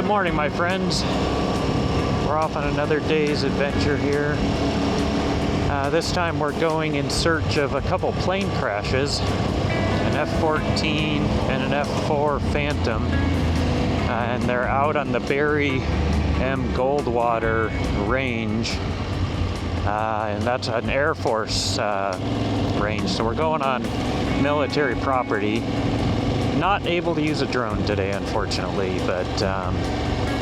Good morning, my friends. We're off on another day's adventure here. This time we're going in search of a couple plane crashes, an F-14 and an F-4 Phantom, and they're out on the Barry M. Goldwater range, and that's an Air Force range, so we're going on military property. Not able to use a drone today, unfortunately, but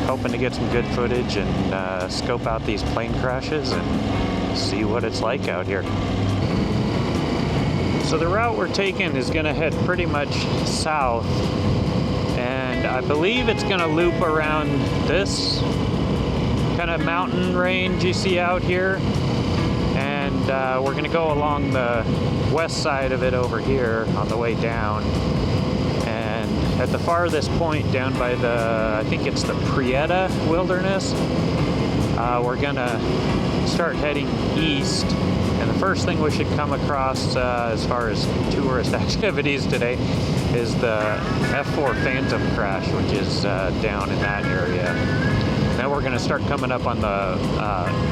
hoping to get some good footage and scope out these plane crashes and see what it's like out here. So the route we're taking is going to head pretty much south, and I believe it's going to loop around this kind of mountain range you see out here, and we're going to go along the west side of it over here on the way down. At the farthest point down by I think it's the Prieta Wilderness, we're gonna start heading east, and the first thing we should come across as far as tourist activities today is the F-4 Phantom crash, which is down in that area. Then we're gonna start coming up on the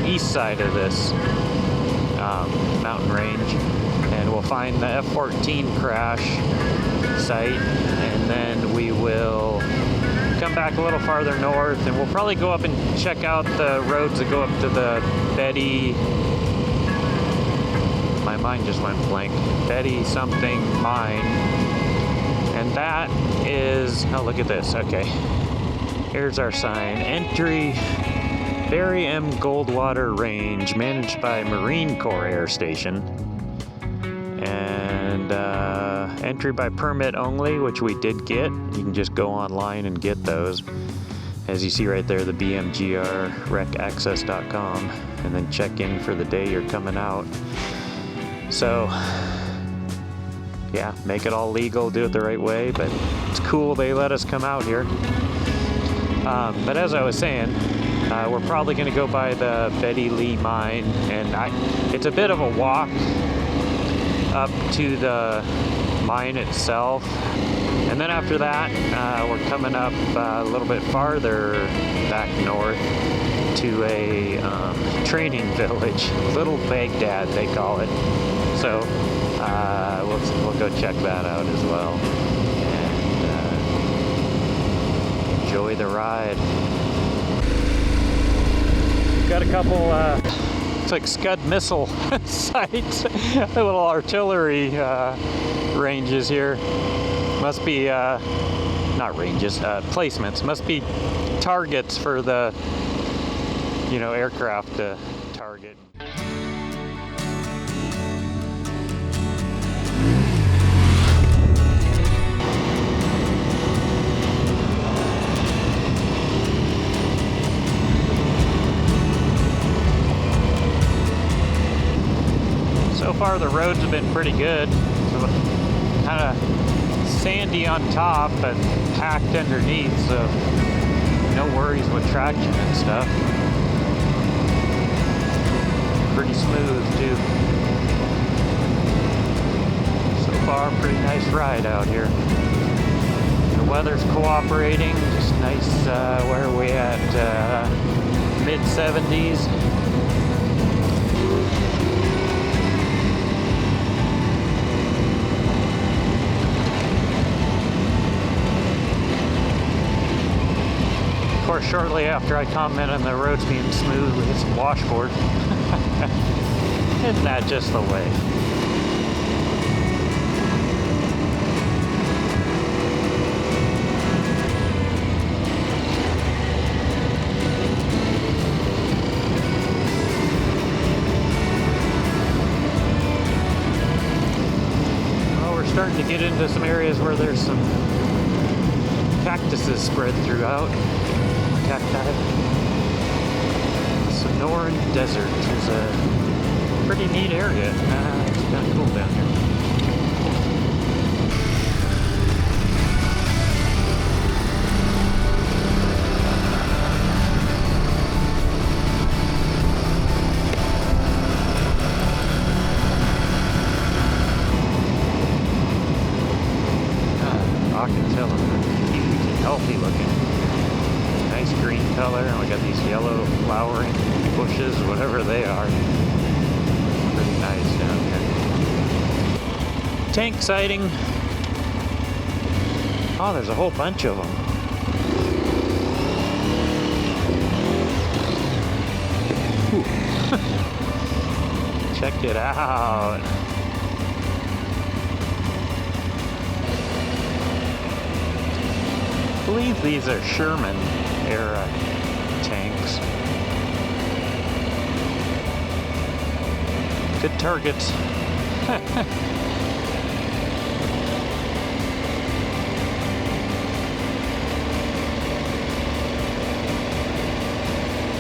east side of this mountain range, and we'll find the F-14 crash site, and then we will come back a little farther north, and we'll probably go up and check out the roads that go up to the my mind just went blank, Betty something mine, and that is, oh look at this, okay, here's our sign, entry Barry M. Goldwater Range, managed by Marine Corps Air Station, and entry by permit only, which we did get. You can just go online and get those. As you see right there, the bmgrrecaccess.com, and then check in for the day you're coming out. So, yeah, make it all legal, do it the right way, but it's cool they let us come out here. But as I was saying, we're probably going to go by the Betty Lee mine, and it's a bit of a walk up to the mine itself, and then after that we're coming up a little bit farther back north to a training village, Little Baghdad they call it, so we'll go check that out as well, and enjoy the ride. We've got a couple like Scud missile sites, little artillery ranges here. Must be not ranges, placements. Must be targets for the aircraft to target. So far the roads have been pretty good, so kind of sandy on top but packed underneath, so no worries with traction and stuff. Pretty smooth too. So far, pretty nice ride out here. The weather's cooperating, just nice. Where are we at? Mid-70s. Of course, shortly after I comment on the roads being smooth, we hit some washboard. Isn't that just the way? Well, we're starting to get into some areas where there's some cactuses spread throughout. Cacti. Sonoran Desert is a pretty neat area. It's kind of cool down here. I can tell them they're huge and healthy looking. Nice bushes, whatever they are. Pretty nice down here. Tank sighting. Oh, there's a whole bunch of them. Check it out. I believe these are Sherman era tanks. Good targets.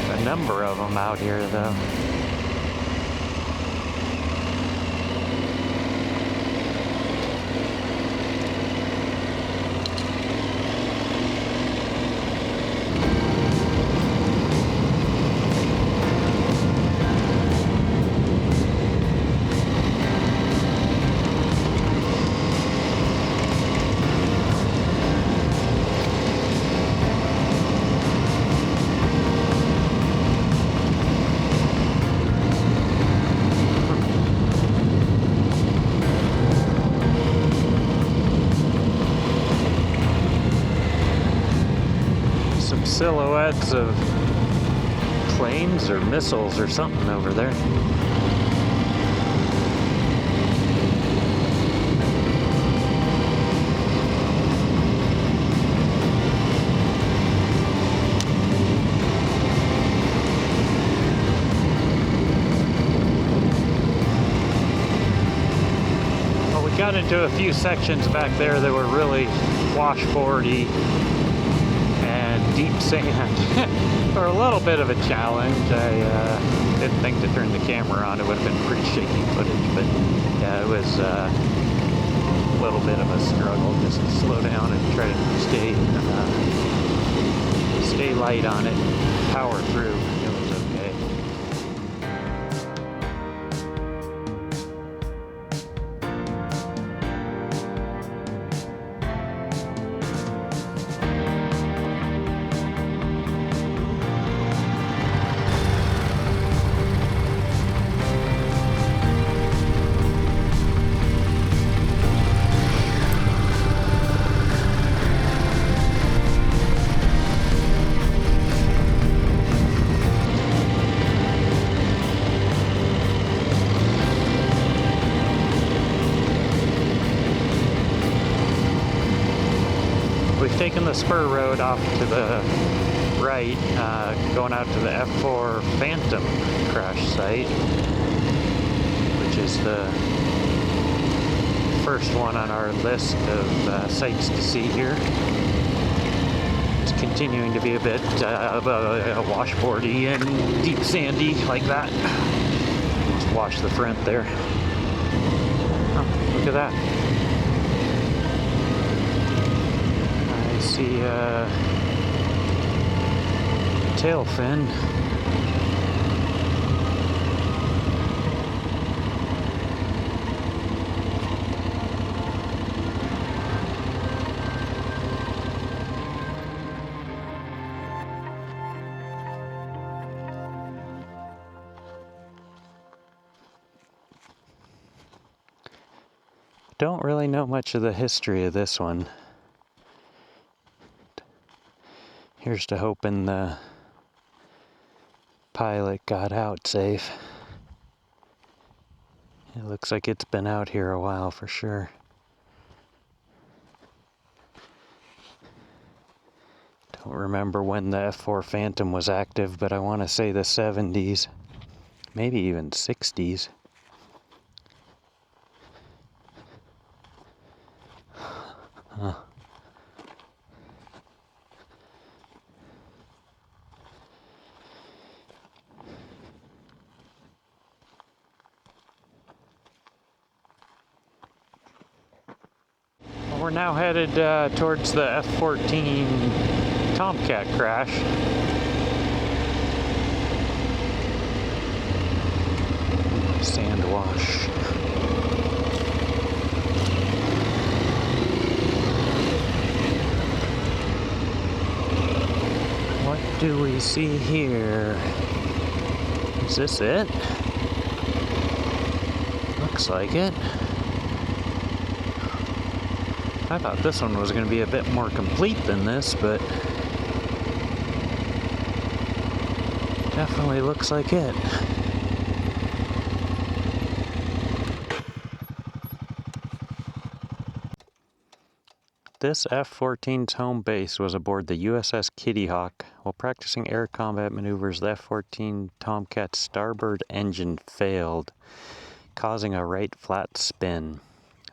A number of them out here though. Silhouettes of planes or missiles or something over there. Well, we got into a few sections back there that were really washboardy, deep sand, or a little bit of a challenge. I didn't think to turn the camera on. It would have been pretty shaky footage, but yeah, it was a little bit of a struggle just to slow down and try to stay light on it, power through. It was okay. Taking the spur road off to the right, going out to the F4 Phantom crash site, which is the first one on our list of sites to see here. It's continuing to be a bit washboardy and deep sandy like that. Just wash the front there. Oh, look at that. See tail fin. Don't really know much of the history of this one. Here's to hoping the pilot got out safe. It looks like it's been out here a while for sure. Don't remember when the F4 Phantom was active, but I want to say the 70s, maybe even 60s. Huh. We're now headed towards the F-14 Tomcat crash. Sand wash. What do we see here? Is this it? Looks like it. I thought this one was going to be a bit more complete than this, but definitely looks like it. This F-14's home base was aboard the USS Kitty Hawk. While practicing air combat maneuvers, the F-14 Tomcat's starboard engine failed, causing a right flat spin.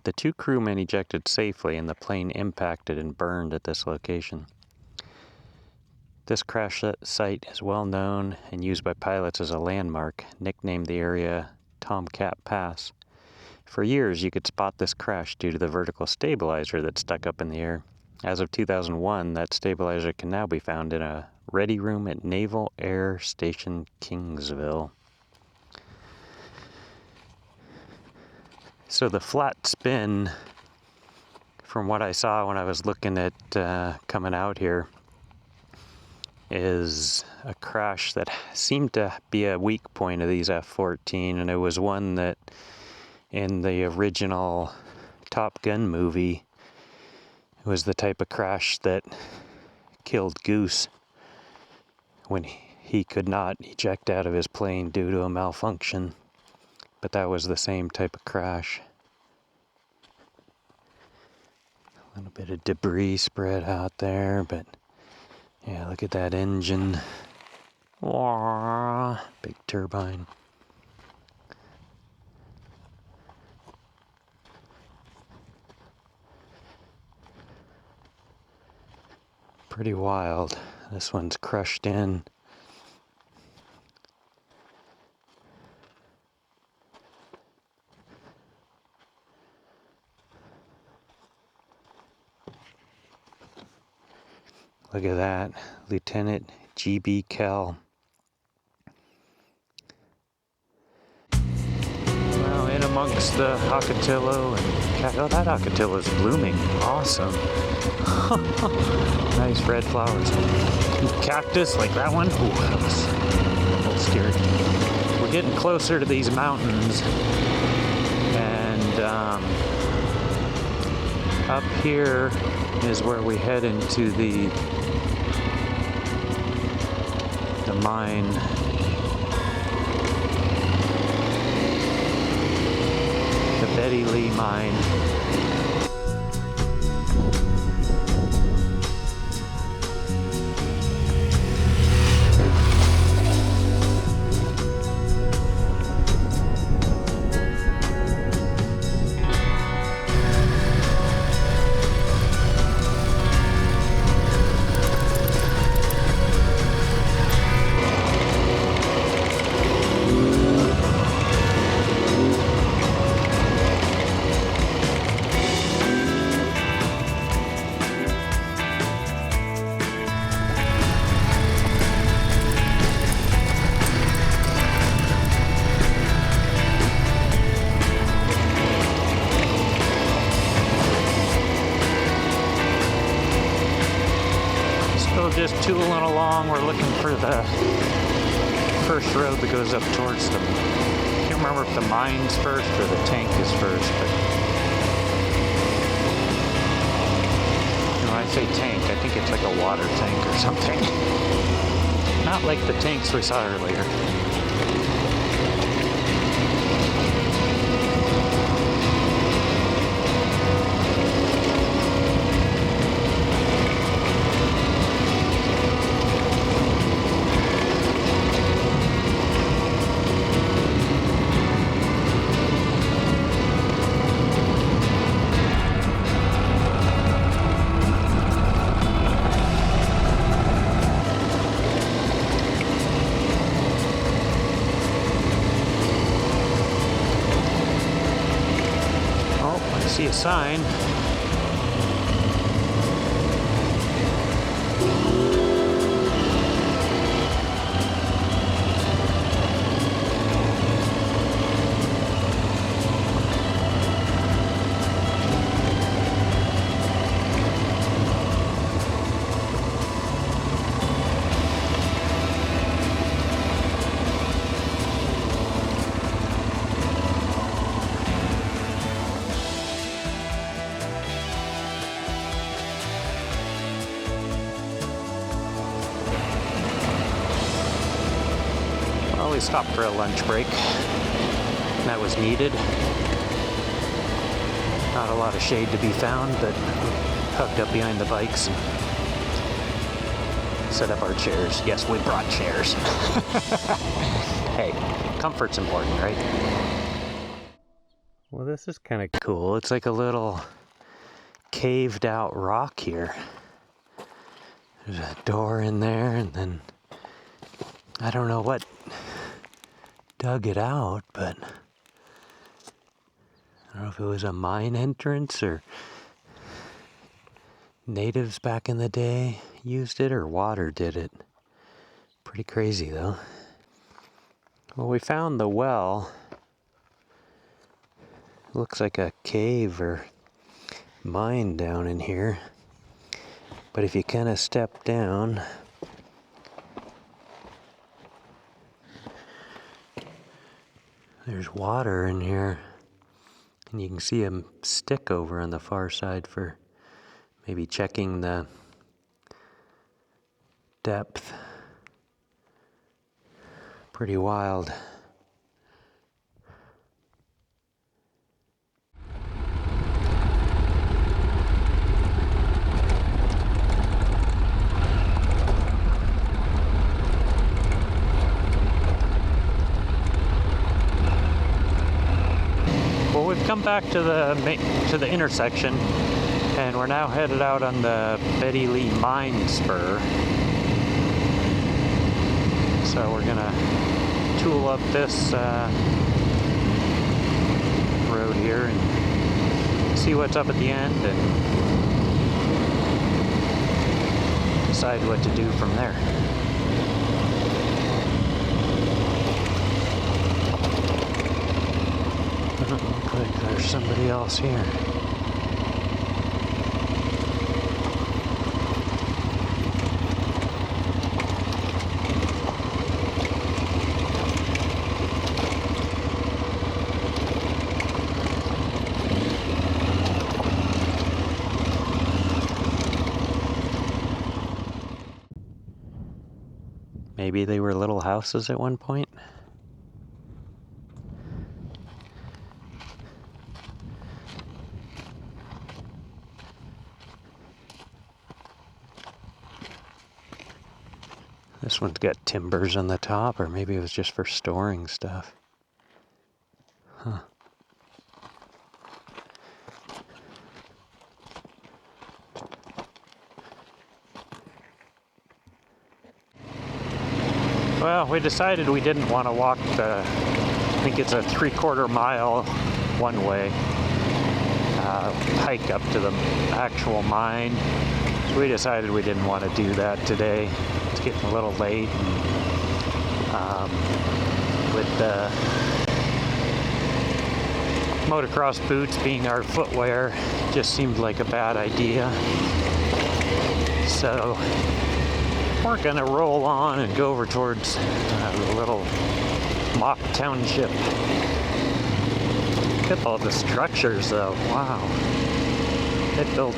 The 2 crewmen ejected safely and the plane impacted and burned at this location. This crash site is well known and used by pilots as a landmark, nicknamed the area Tomcat Pass. For years, you could spot this crash due to the vertical stabilizer that stuck up in the air. As of 2001, that stabilizer can now be found in a ready room at Naval Air Station Kingsville. So the flat spin, from what I saw when I was looking at coming out here, is a crash that seemed to be a weak point of these F-14, and it was one that in the original Top Gun movie, it was the type of crash that killed Goose when he could not eject out of his plane due to a malfunction. But that was the same type of crash. A little bit of debris spread out there, but yeah, look at that engine. Wah, big turbine. Pretty wild. This one's crushed in. Look at that, Lieutenant G.B. Kell. Well, in amongst the Hakatillo and oh, that Hakatillo is blooming. Awesome. Nice red flowers. Cactus like that one. Ooh, that was a little scary. We're getting closer to these mountains, and up here is where we head into the mine. The Betty Lee mine. Just tooling along. We're looking for the first road that goes up towards them. I can't remember if the mine's first or the tank is first, but when I say tank, I think it's like a water tank or something. Not like the tanks we saw earlier. See a sign. Stopped for a lunch break. That was needed. Not a lot of shade to be found, but hugged up behind the bikes and set up our chairs. Yes, we brought chairs. Hey, comfort's important, right? Well, this is kind of cool. It's like a little caved out rock here. There's a door in there, and then I don't know what dug it out, but I don't know if it was a mine entrance or natives back in the day used it or water did it. Pretty crazy though. Well, we found the well. Looks like a cave or mine down in here. But if you kind of step down, there's water in here. And you can see a stick over on the far side for maybe checking the depth. Pretty wild. Well, we've come back to the intersection, and we're now headed out on the Betty Lee Mine Spur. So we're gonna tool up this road here and see what's up at the end and decide what to do from there. Doesn't look like there's somebody else here. Maybe they were little houses at one point. This one's got timbers on the top, or maybe it was just for storing stuff. Huh. Well, we decided we didn't want to walk I think it's a 3/4 mile one way hike up to the actual mine. So we decided we didn't want to do that today. It's getting a little late. With the motocross boots being our footwear, just seemed like a bad idea. So we're gonna roll on and go over towards the little mock township. Look at all the structures though, wow. They built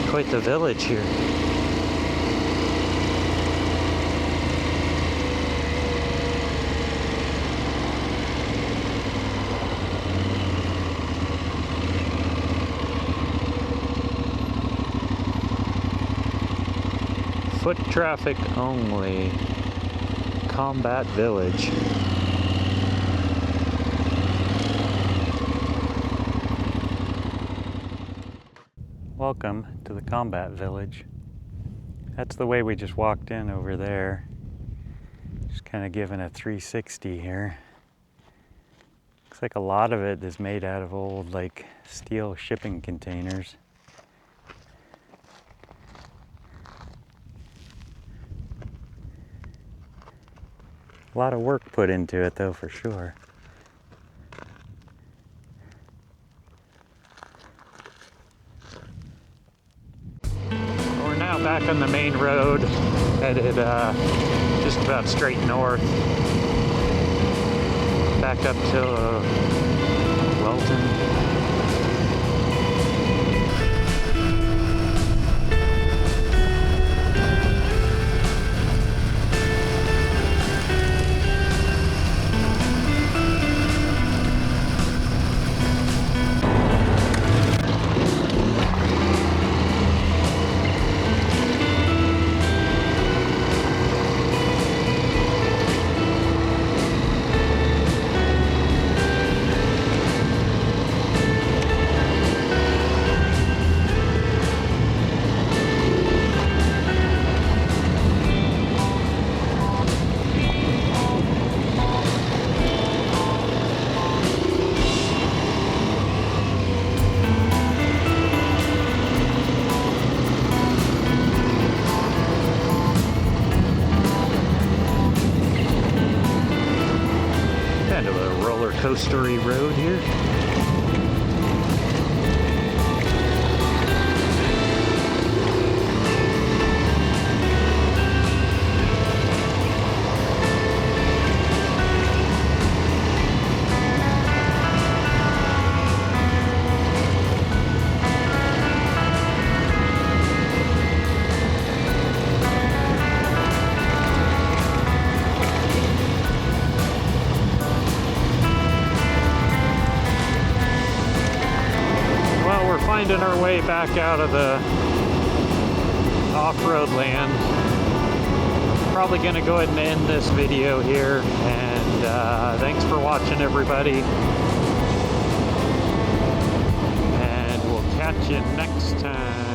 quite the village here. Foot traffic only. Combat Village. Welcome to the Combat Village. That's the way we just walked in over there. Just kind of giving a 360 here. Looks like a lot of it is made out of old like steel shipping containers. A lot of work put into it though, for sure. We're now back on the main road, headed just about straight north, back up to Welton. Kind of a roller coastery road here. Finding our way back out of the off-road land. Probably going to go ahead and end this video here, and thanks for watching, everybody, and we'll catch you next time.